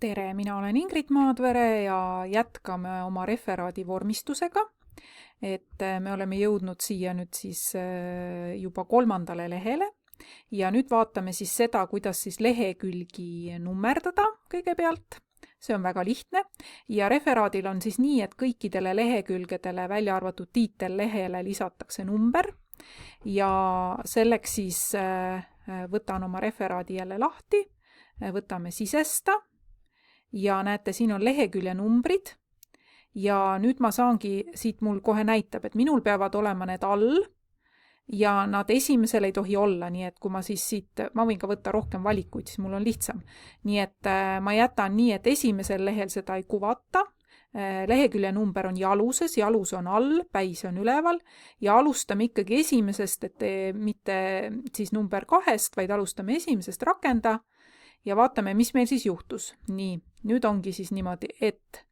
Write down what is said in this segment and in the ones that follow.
Tere, mina olen Ingrid Maadvere ja jätkame oma referaadi vormistusega. Me oleme jõudnud siia nüüd siis juba 3. lehele ja nüüd vaatame siis seda, kuidas siis lehekülgi nummerdada kõigepealt. See on väga lihtne ja referaadil on siis nii, et kõikidele lehekülgedele välja arvatud tiitellehele lisatakse number ja selleks siis võtan oma referaadi jälle lahti, võtame sisesta. Ja näete, siin on lehekülje numbrid ja nüüd ma saangi, siit mul kohe näitab, et minul peavad olema need all ja nad esimesel ei tohi olla, nii et kui ma siis siit, ma võin ka võtta rohkem valikuid, siis mul on lihtsam. Nii et ma jätan nii, et esimesel lehel seda ei kuvata, lehekülje number on jaluses, jalus on all, päis on üleval ja alustame ikkagi esimesest, et mitte siis number 2, vaid alustame esimesest rakenda. Ja vaatame, mis meil siis juhtus. Nii, nüüd ongi siis niimoodi, et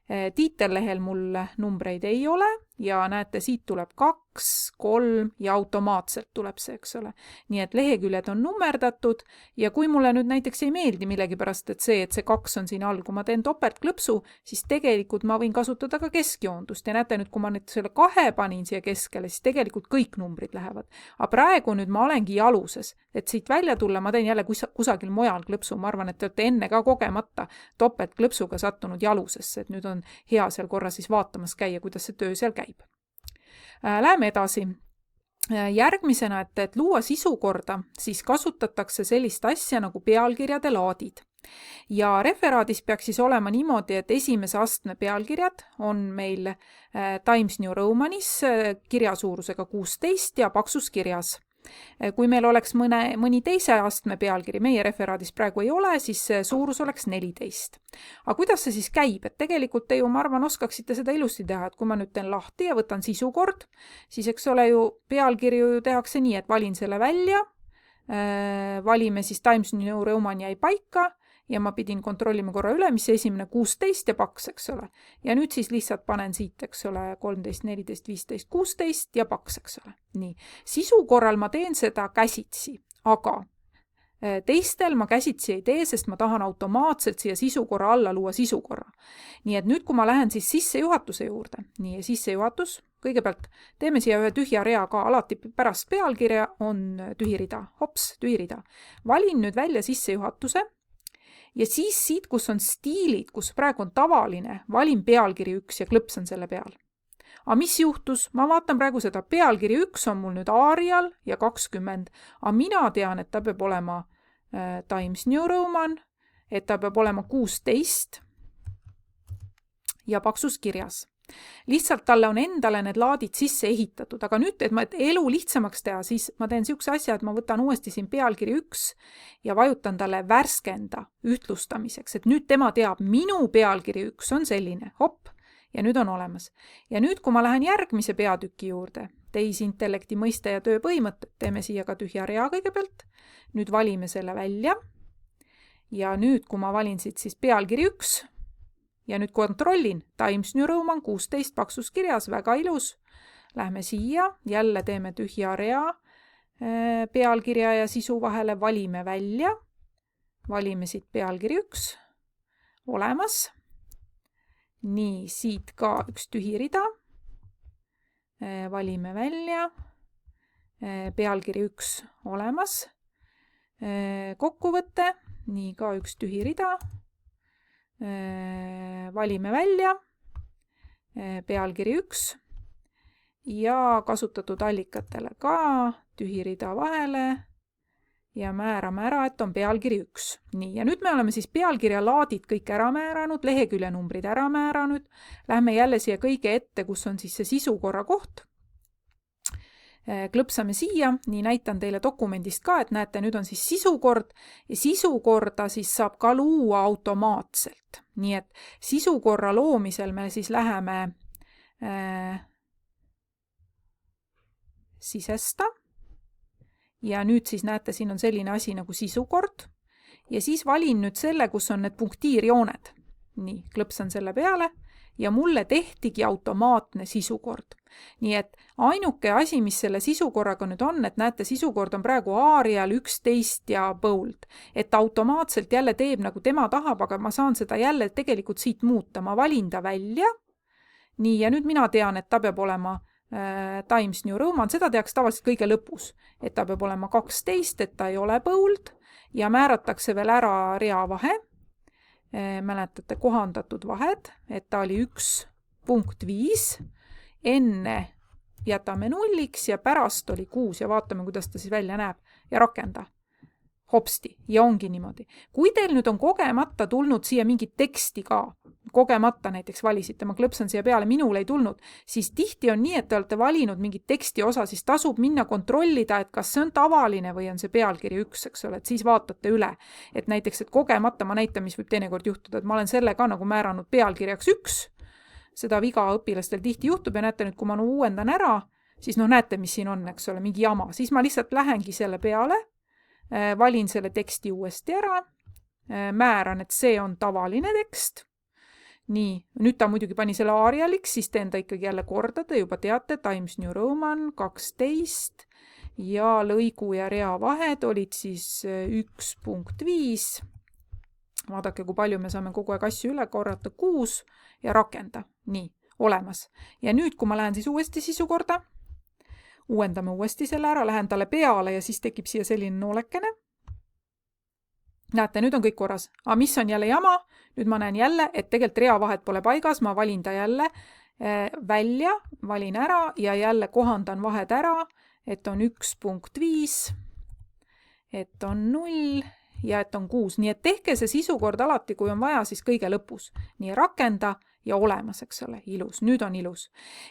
tiitellehel mul numbreid ei ole ja näete, siit tuleb 2, 3 ja automaatselt tuleb see, eks ole. Nii et leheküljed on nummerdatud ja kui mulle nüüd näiteks ei meeldi millegipärast, et see 2 on siin all, kui ma teen topeltklõpsu, siis tegelikult ma võin kasutada ka keskjoondust ja näete nüüd, kui ma nüüd selle 2 panin siia keskele, siis tegelikult kõik numbrid lähevad. Aga praegu nüüd ma olengi jaluses, et siit välja tulla, ma teen jälle kusagil mujal klõpsu, ma arvan, et te olete enne ka kogemata topeltklõpsuga sattunud jalusesse, et nüüd on hea seal korra siis vaatamas käia, kuidas see töö seal käib. Läheme edasi. Järgmisena, et luua sisukorda, siis kasutatakse sellist asja nagu pealkirjade laadid. Ja referaadis peaks siis olema niimoodi, et esimese astme pealkirjad on meil Times New Romanis kirjasuurusega 16 ja paksus kirjas. Kui meil oleks mõni teise astme pealkiri, meie referaadis praegu ei ole, siis suurus oleks 14. Aga kuidas see siis käib? Et tegelikult te ju, ma arvan, oskaksite seda ilusti teha, et kui ma nüüd teen lahti ja võtan sisukord, siis eks ole ju pealkirju tehakse nii, et valin selle välja, valime siis Times New Roman jäi paika ja ma pidin kontrollima korra üle, mis esimene 16 ja paks, eks ole. Ja nüüd siis lihtsalt panen siit, eks ole, 13, 14, 15, 16 ja paks, eks ole. Nii. Sisu korral ma teen seda käsitsi, aga teistel ma käsitsi ei tee, sest ma tahan automaatselt siia sisukorra alla luua sisukorra. Nii et nüüd, kui ma lähen siis sissejuhatuse juurde, nii sissejuhatus, kõigepealt teeme siia ühe tühja rea ka, alati pärast pealkirja on tühi rida, hops, tühi rida. Valin nüüd välja sissejuhatuse ja siis siit, kus on stiilid, kus praegu on tavaline, valin pealkiri 1 ja klõpsan selle peal. Aga mis juhtus? Ma vaatan praegu seda pealkiri 1 on mul nüüd Arial ja 20. Aga mina tean, et ta peab olema Times New Roman, et ta peab olema 16 ja paksus kirjas. Lihtsalt talle on endale need laadid sisse ehitatud, aga nüüd, et ma elu lihtsamaks teha, siis ma teen siukse asja, et ma võtan uuesti siin pealkiri 1 ja vajutan talle värskenda ühtlustamiseks, et nüüd tema teab, minu pealkiri 1 on selline, hopp, ja nüüd on olemas. Ja nüüd, kui ma lähen järgmise peatüki juurde, tehisintellekti mõiste ja tööpõhimõtted, teeme siia ka tühja rea kõigepealt, nüüd valime selle välja ja nüüd, kui ma valin siit siis pealkiri 1, ja nüüd kontrollin, Times New Roman 16 paksus kirjas, väga ilus. Lähme siia, jälle teeme tühja rea pealkirja ja sisu vahele, valime välja. Valime siit pealkiri 1, olemas. Nii, siit ka üks tühi rida. Valime välja. Pealkiri 1, olemas. Kokkuvõte, nii ka üks tühi rida. Valime välja, pealkiri 1 ja kasutatud allikatele ka tühi rida vahele ja määrame ära, et on pealkiri 1. Nii, ja nüüd me oleme siis pealkirja laadid kõik ära määranud, lehekülje numbrid ära määranud. Lähme jälle siia kõige ette, kus on siis see sisukorra koht. Klõpsame siia, nii näitan teile dokumendist ka, et näete, nüüd on siis sisukord ja sisukorda siis saab ka luua automaatselt. Nii et sisukorra loomisel me siis läheme sisesta ja nüüd siis näete, siin on selline asi nagu sisukord ja siis valin nüüd selle, kus on need punktiirjooned. Nii, klõpsan selle peale ja mulle tehtigi automaatne sisukord. Nii et ainuke asi, mis selle sisukorraga nüüd on, et näete, sisukord on praegu Arial 11 ja bold. Et automaatselt jälle teeb nagu tema tahab, aga ma saan seda jälle tegelikult siit muuta. Ma valin ta välja. Nii, ja nüüd mina tean, et ta peab olema Times New Roman. Seda tehakse tavaliselt kõige lõpus. Et ta peab olema 12, et ta ei ole bold. Ja määratakse veel ära reavahe. Mäletate kohandatud vahed, et ta oli 1.5. Enne jätame 0 ja pärast oli 6 ja vaatame, kuidas ta siis välja näeb ja rakenda. Hopsti, ja ongi niimoodi. Kui teil nüüd on kogemata tulnud siia mingit teksti ka, kogemata näiteks valisite, ma klõpsan siia peale, minul ei tulnud, siis tihti on nii, et te olete valinud mingit teksti osa, siis tasub minna kontrollida, et kas see on tavaline või on see pealkiri 1, eks ole, et siis vaatate üle. Et näiteks, et kogemata ma näitan, mis võib teinekord juhtuda, et ma olen selle ka nagu määranud pealkirjaks 1, seda viga õpilastel tihti juhtub ja näete nüüd, kui ma uuendan ära, siis näete, mis siin on, eks ole, mingi jama. Siis ma lihtsalt lähengi selle peale, valin selle teksti uuesti ära, määran, et see on tavaline tekst. Nii, nüüd ta muidugi pani selle Arialiks, siis teen ta ikkagi jälle korda, te juba teate, Times New Roman 12 ja lõigu ja rea vahed olid siis 1.5. Vaadake, kui palju me saame kogu aeg asju üle korrata, 6 ja rakenda. Nii, olemas. Ja nüüd, kui ma lähen siis uuesti sisukorda, uuendame uuesti selle ära, lähen talle peale ja siis tekib siia selline noolekene. Näete, nüüd on kõik korras. Aga mis on jälle jama? Nüüd ma näen jälle, et tegelikult reavahed pole paigas, ma valin ta jälle välja, valin ära ja jälle kohandan vahed ära, et on 1.5, et on 0 ja et on 6. Nii et tehke see sisukord alati, kui on vaja, siis kõige lõpus. Nii rakenda ja olemas, eks ole, ilus. Nüüd on ilus.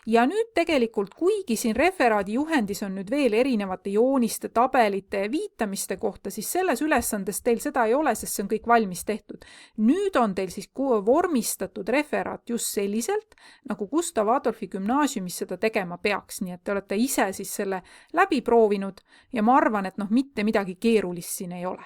Ja nüüd tegelikult, kuigi siin referaadi juhendis on nüüd veel erinevate jooniste, tabelite ja viitamiste kohta, siis selles ülesandes teil seda ei ole, sest see on kõik valmis tehtud. Nüüd on teil siis vormistatud referaat just selliselt, nagu Gustav Adolfi gümnaasiumis seda tegema peaks. Nii et te olete ise siis selle läbi proovinud ja ma arvan, et mitte midagi keerulist siin ei ole.